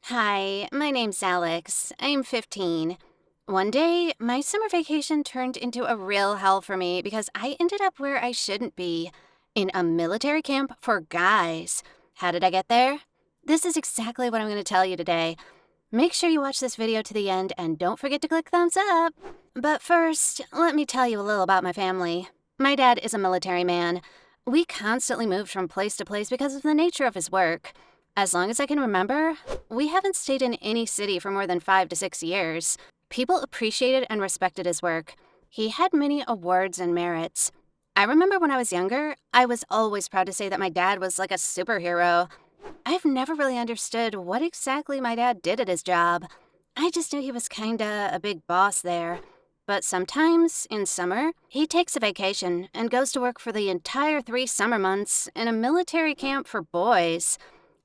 Hi, my name's Alex. I'm 15. One day, my summer vacation turned into a real hell for me because I ended up where I shouldn't be, in a military camp for guys. How did I get there? This is exactly what I'm going to tell you today. Make sure you watch this video to the end and don't forget to click thumbs up. But first, let me tell you a little about my family. My dad is a military man. We constantly moved from place to place because of the nature of his work. As long as I can remember, we haven't stayed in any city for more than 5 to 6 years. People appreciated and respected his work. He had many awards and merits. I remember when I was younger, I was always proud to say that my dad was like a superhero. I've never really understood what exactly my dad did at his job. I just knew he was kinda a big boss there. But sometimes, in summer, he takes a vacation and goes to work for the entire 3 summer months in a military camp for boys.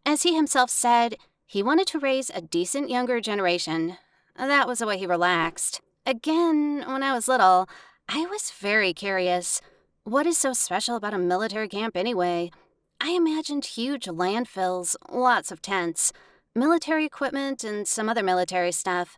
As he himself said, he wanted to raise a decent younger generation. That was the way he relaxed. Again, when I was little, I was very curious. What is so special about a military camp anyway? I imagined huge landfills, lots of tents, military equipment, and some other military stuff.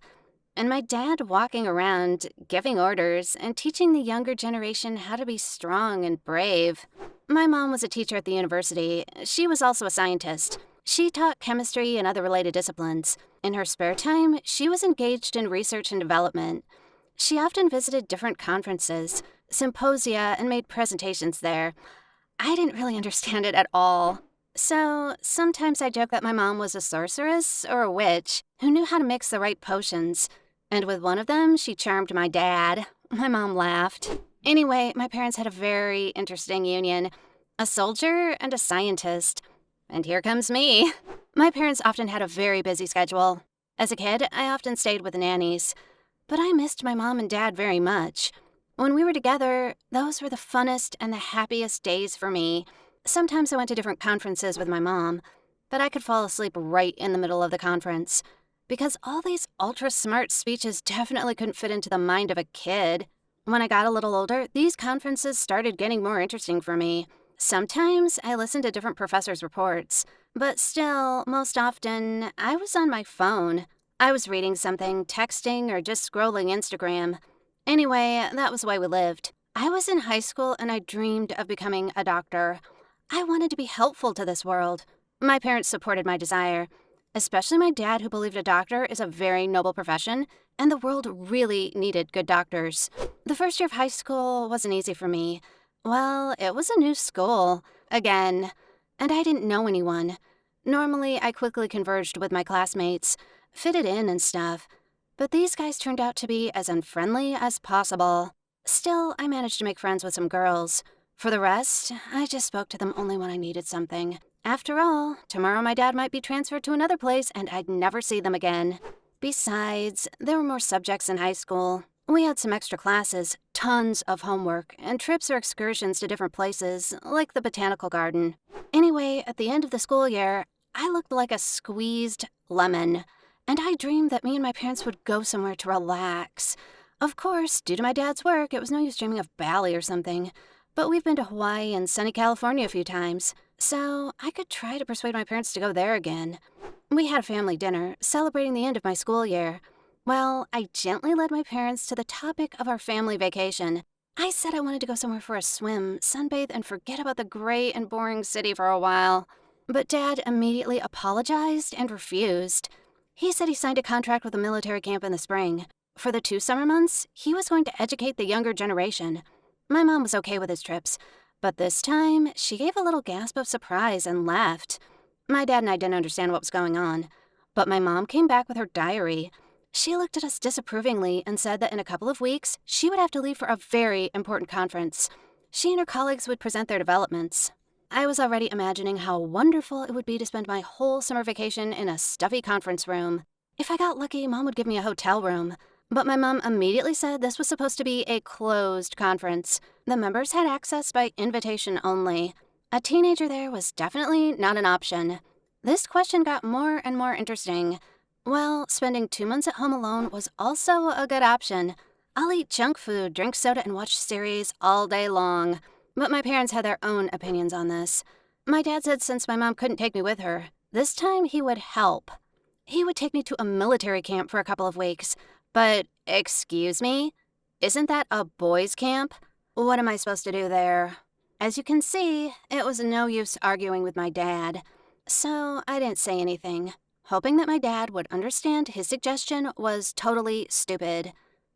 And my dad walking around, giving orders, and teaching the younger generation how to be strong and brave. My mom was a teacher at the university. She was also a scientist. She taught chemistry and other related disciplines. In her spare time, she was engaged in research and development. She often visited different conferences, symposia, and made presentations there. I didn't really understand it at all. So, sometimes I joke that my mom was a sorceress or a witch who knew how to mix the right potions. And with one of them, she charmed my dad. My mom laughed. Anyway, my parents had a very interesting union, a soldier and a scientist. And here comes me. My parents often had a very busy schedule. As a kid, I often stayed with nannies. But I missed my mom and dad very much. When we were together, those were the funnest and the happiest days for me. Sometimes I went to different conferences with my mom, but I could fall asleep right in the middle of the conference. Because all these ultra smart speeches definitely couldn't fit into the mind of a kid. When I got a little older, these conferences started getting more interesting for me. Sometimes I listened to different professors' reports, but still, most often, I was on my phone. I was reading something, texting, or just scrolling Instagram. Anyway, that was the way we lived. I was in high school and I dreamed of becoming a doctor. I wanted to be helpful to this world. My parents supported my desire, especially my dad, who believed a doctor is a very noble profession, and the world really needed good doctors. The first year of high school wasn't easy for me. Well, it was a new school, again, and I didn't know anyone. Normally, I quickly converged with my classmates, fitted in and stuff, but these guys turned out to be as unfriendly as possible. Still, I managed to make friends with some girls. For the rest, I just spoke to them only when I needed something. After all, tomorrow my dad might be transferred to another place and I'd never see them again. Besides, there were more subjects in high school. We had some extra classes, tons of homework, and trips or excursions to different places, like the botanical garden. Anyway, at the end of the school year, I looked like a squeezed lemon, and I dreamed that me and my parents would go somewhere to relax. Of course, due to my dad's work, it was no use dreaming of Bali or something, but we've been to Hawaii and sunny California a few times, so I could try to persuade my parents to go there again. We had a family dinner, celebrating the end of my school year. Well, I gently led my parents to the topic of our family vacation. I said I wanted to go somewhere for a swim, sunbathe, and forget about the gray and boring city for a while. But Dad immediately apologized and refused. He said he signed a contract with a military camp in the spring. For the 2 summer months, he was going to educate the younger generation. My mom was okay with his trips, but this time, she gave a little gasp of surprise and left. My dad and I didn't understand what was going on, but my mom came back with her diary. She looked at us disapprovingly and said that in a couple of weeks, she would have to leave for a very important conference. She and her colleagues would present their developments. I was already imagining how wonderful it would be to spend my whole summer vacation in a stuffy conference room. If I got lucky, Mom would give me a hotel room. But my mom immediately said this was supposed to be a closed conference. The members had access by invitation only. A teenager there was definitely not an option. This question got more and more interesting. Well, spending 2 months at home alone was also a good option. I'll eat junk food, drink soda, and watch series all day long. But my parents had their own opinions on this. My dad said since my mom couldn't take me with her, this time he would help. He would take me to a military camp for a couple of weeks. But, excuse me? Isn't that a boys' camp? What am I supposed to do there? As you can see, it was no use arguing with my dad. So I didn't say anything, hoping that my dad would understand his suggestion was totally stupid.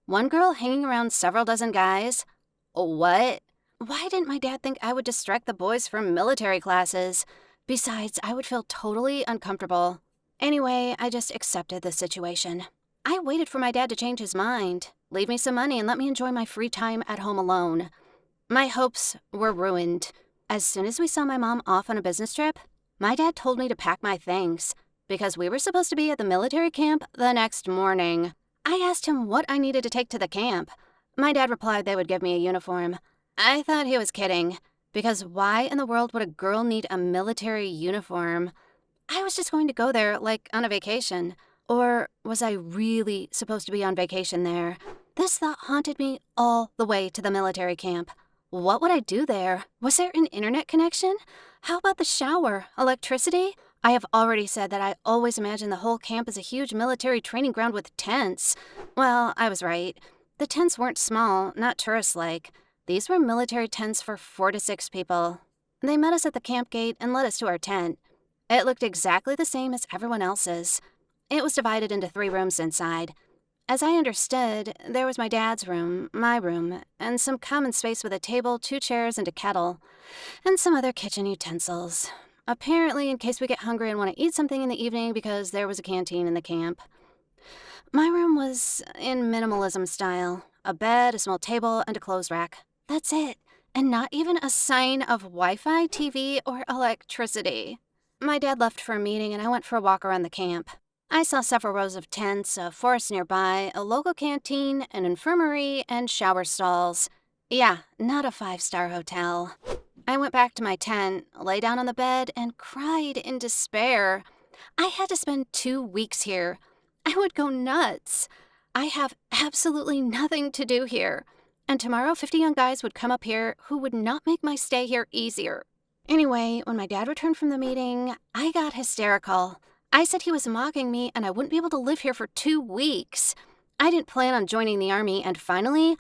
One girl hanging around several dozen guys? What? Why didn't my dad think I would distract the boys from military classes? Besides, I would feel totally uncomfortable. Anyway, I just accepted the situation. I waited for my dad to change his mind, leave me some money, and let me enjoy my free time at home alone. My hopes were ruined. As soon as we saw my mom off on a business trip, my dad told me to pack my things, because we were supposed to be at the military camp the next morning. I asked him what I needed to take to the camp. My dad replied they would give me a uniform. I thought he was kidding, because why in the world would a girl need a military uniform? I was just going to go there, like, on a vacation. Or was I really supposed to be on vacation there? This thought haunted me all the way to the military camp. What would I do there? Was there an internet connection? How about the shower? Electricity? I have already said that I always imagined the whole camp as a huge military training ground with tents. Well, I was right. The tents weren't small, not tourist-like. These were military tents for 4 to 6 people. They met us at the camp gate and led us to our tent. It looked exactly the same as everyone else's. It was divided into 3 rooms inside. As I understood, there was my dad's room, my room, and some common space with a table, 2 chairs, and a kettle, and some other kitchen utensils. Apparently, in case we get hungry and want to eat something in the evening because there was a canteen in the camp. My room was in minimalism style. A bed, a small table, and a clothes rack. That's it. And not even a sign of Wi-Fi, TV, or electricity. My dad left for a meeting and I went for a walk around the camp. I saw several rows of tents, a forest nearby, a local canteen, an infirmary, and shower stalls. Yeah, not a 5-star hotel. I went back to my tent, lay down on the bed, and cried in despair. I had to spend 2 weeks here. I would go nuts. I have absolutely nothing to do here. And tomorrow 50 young guys would come up here who would not make my stay here easier. Anyway, when my dad returned from the meeting, I got hysterical. I said he was mocking me and I wouldn't be able to live here for 2 weeks. I didn't plan on joining the army, and finally,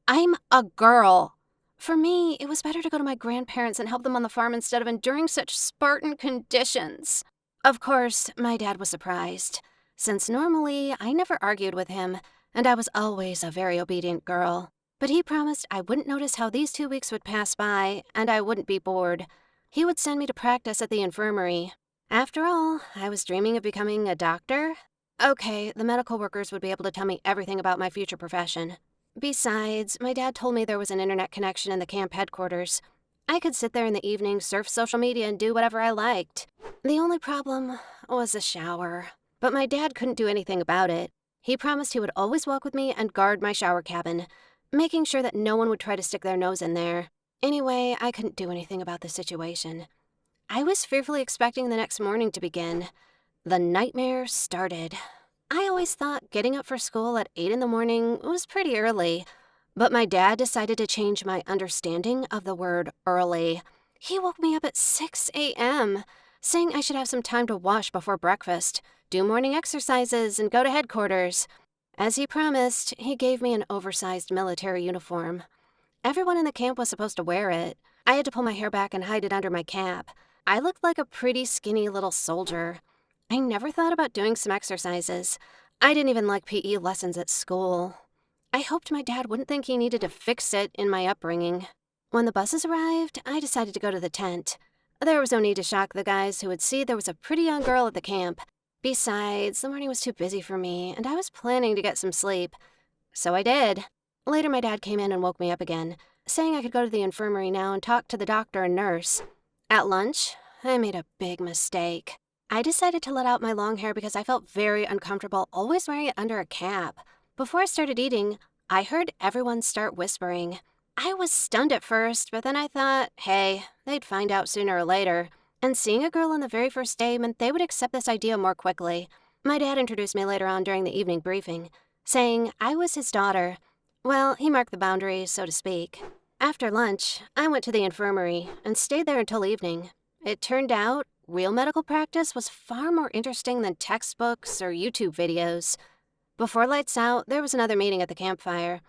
I'm a girl. For me, it was better to go to my grandparents and help them on the farm instead of enduring such Spartan conditions. Of course, my dad was surprised, since normally I never argued with him, and I was always a very obedient girl. But he promised I wouldn't notice how these 2 weeks would pass by, and I wouldn't be bored. He would send me to practice at the infirmary. After all, I was dreaming of becoming a doctor. Okay, the medical workers would be able to tell me everything about my future profession. Besides, my dad told me there was an internet connection in the camp headquarters. I could sit there in the evening, surf social media, and do whatever I liked. The only problem was the shower. But my dad couldn't do anything about it. He promised he would always walk with me and guard my shower cabin, making sure that no one would try to stick their nose in there. Anyway, I couldn't do anything about the situation. I was fearfully expecting the next morning to begin. The nightmare started. I always thought getting up for school at 8 in the morning was pretty early, but my dad decided to change my understanding of the word early. He woke me up at 6 a.m., saying I should have some time to wash before breakfast, do morning exercises, and go to headquarters. As he promised, he gave me an oversized military uniform. Everyone in the camp was supposed to wear it. I had to pull my hair back and hide it under my cap. I looked like a pretty skinny little soldier. I never thought about doing some exercises. I didn't even like PE lessons at school. I hoped my dad wouldn't think he needed to fix it in my upbringing. When the buses arrived, I decided to go to the tent. There was no need to shock the guys who would see there was a pretty young girl at the camp. Besides, the morning was too busy for me, and I was planning to get some sleep. So I did. Later, my dad came in and woke me up again, saying I could go to the infirmary now and talk to the doctor and nurse. At lunch, I made a big mistake. I decided to let out my long hair because I felt very uncomfortable always wearing it under a cap. Before I started eating, I heard everyone start whispering. I was stunned at first, but then I thought, hey, they'd find out sooner or later. And seeing a girl on the very first day meant they would accept this idea more quickly. My dad introduced me later on during the evening briefing, saying I was his daughter. Well, he marked the boundaries, so to speak. After lunch, I went to the infirmary and stayed there until evening. It turned out real medical practice was far more interesting than textbooks or YouTube videos. Before lights out, there was another meeting at the campfire.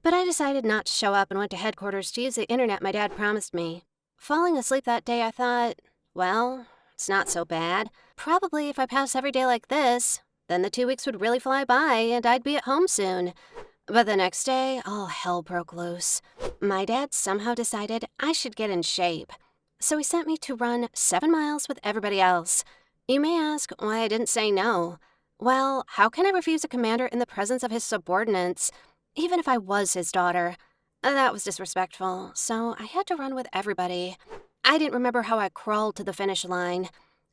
But I decided not to show up and went to headquarters to use the internet my dad promised me. Falling asleep that day, I thought, well, it's not so bad. Probably if I pass every day like this, then the 2 weeks would really fly by and I'd be at home soon. But the next day, all hell broke loose. My dad somehow decided I should get in shape. So he sent me to run 7 miles with everybody else. You may ask why I didn't say no. Well, how can I refuse a commander in the presence of his subordinates, even if I was his daughter? That was disrespectful, so I had to run with everybody. I didn't remember how I crawled to the finish line.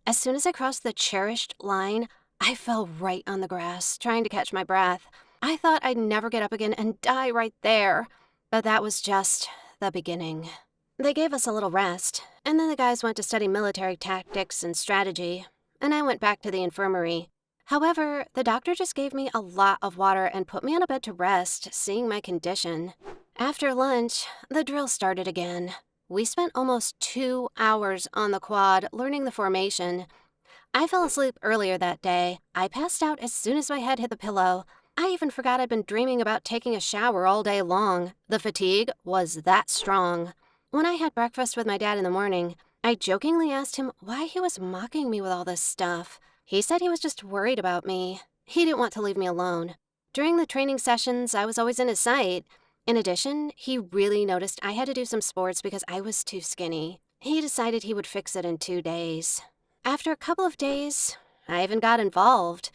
As soon as I crossed the cherished line, I fell right on the grass, trying to catch my breath. I thought I'd never get up again and die right there. But that was just the beginning. They gave us a little rest, and then the guys went to study military tactics and strategy, and I went back to the infirmary. However, the doctor just gave me a lot of water and put me on a bed to rest, seeing my condition. After lunch, the drill started again. We spent almost 2 hours on the quad learning the formation. I fell asleep earlier that day. I passed out as soon as my head hit the pillow. I even forgot I'd been dreaming about taking a shower all day long. The fatigue was that strong. When I had breakfast with my dad in the morning, I jokingly asked him why he was mocking me with all this stuff. He said he was just worried about me. He didn't want to leave me alone. During the training sessions, I was always in his sight. In addition, he really noticed I had to do some sports because I was too skinny. He decided he would fix it in 2 days. After a couple of days, I even got involved.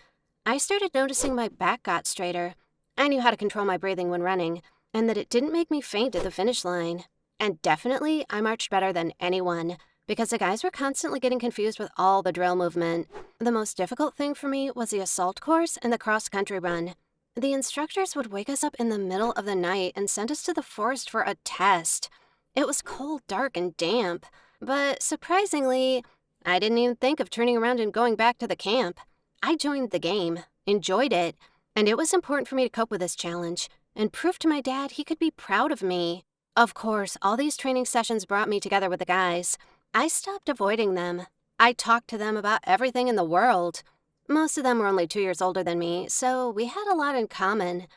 I started noticing my back got straighter. I knew how to control my breathing when running, and that it didn't make me faint at the finish line. And definitely, I marched better than anyone, because the guys were constantly getting confused with all the drill movement. The most difficult thing for me was the assault course and the cross-country run. The instructors would wake us up in the middle of the night and send us to the forest for a test. It was cold, dark, and damp. But surprisingly, I didn't even think of turning around and going back to the camp. I joined the game, enjoyed it, and it was important for me to cope with this challenge and prove to my dad he could be proud of me. Of course, all these training sessions brought me together with the guys. I stopped avoiding them. I talked to them about everything in the world. Most of them were only 2 years older than me, so we had a lot in common.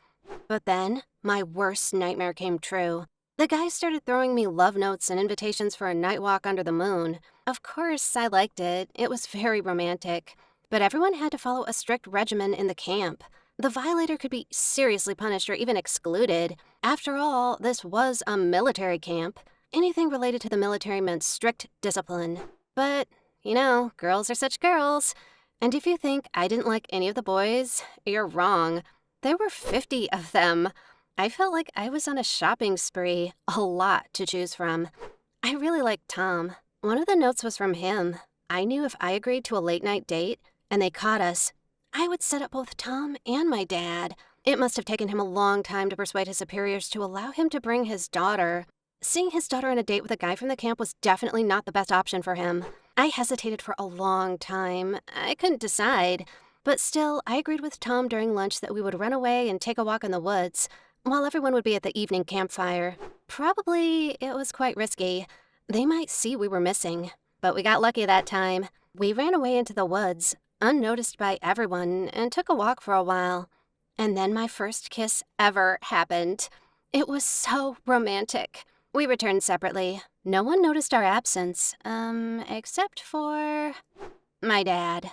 But then, my worst nightmare came true. The guys started throwing me love notes and invitations for a night walk under the moon. Of course, I liked it. It was very romantic. But everyone had to follow a strict regimen in the camp. The violator could be seriously punished or even excluded. After all, this was a military camp. Anything related to the military meant strict discipline. But, girls are such girls. And if you think I didn't like any of the boys, you're wrong. There were 50 of them. I felt like I was on a shopping spree, a lot to choose from. I really liked Tom. One of the notes was from him. I knew if I agreed to a late-night date and they caught us, I would set up both Tom and my dad. It must have taken him a long time to persuade his superiors to allow him to bring his daughter. Seeing his daughter on a date with a guy from the camp was definitely not the best option for him. I hesitated for a long time. I couldn't decide. But still, I agreed with Tom during lunch that we would run away and take a walk in the woods, while everyone would be at the evening campfire. Probably it was quite risky. They might see we were missing. But we got lucky that time. We ran away into the woods, unnoticed by everyone, and took a walk for a while. And then my first kiss ever happened. It was so romantic. We returned separately. No one noticed our absence, except for my dad.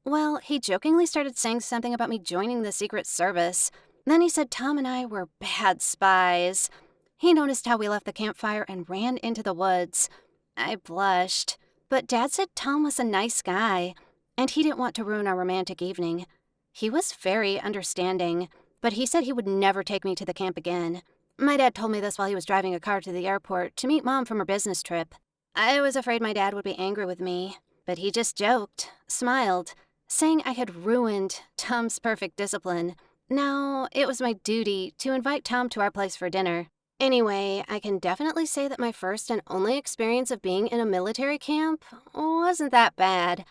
Well, he jokingly started saying something about me joining the Secret Service. Then he said Tom and I were bad spies. He noticed how we left the campfire and ran into the woods. I blushed. But Dad said Tom was a nice guy, and he didn't want to ruin our romantic evening. He was very understanding, but he said he would never take me to the camp again. My dad told me this while he was driving a car to the airport to meet Mom from her business trip. I was afraid my dad would be angry with me, but he just joked, smiled, saying I had ruined Tom's perfect discipline. Now, it was my duty to invite Tom to our place for dinner. Anyway, I can definitely say that my first and only experience of being in a military camp wasn't that bad.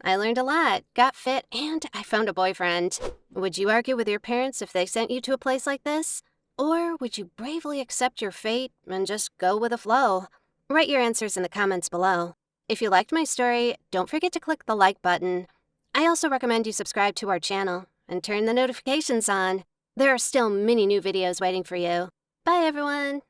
I learned a lot, got fit, and I found a boyfriend. Would you argue with your parents if they sent you to a place like this? Or would you bravely accept your fate and just go with the flow? Write your answers in the comments below. If you liked my story, don't forget to click the like button. I also recommend you subscribe to our channel and turn the notifications on. There are still many new videos waiting for you. Bye, everyone!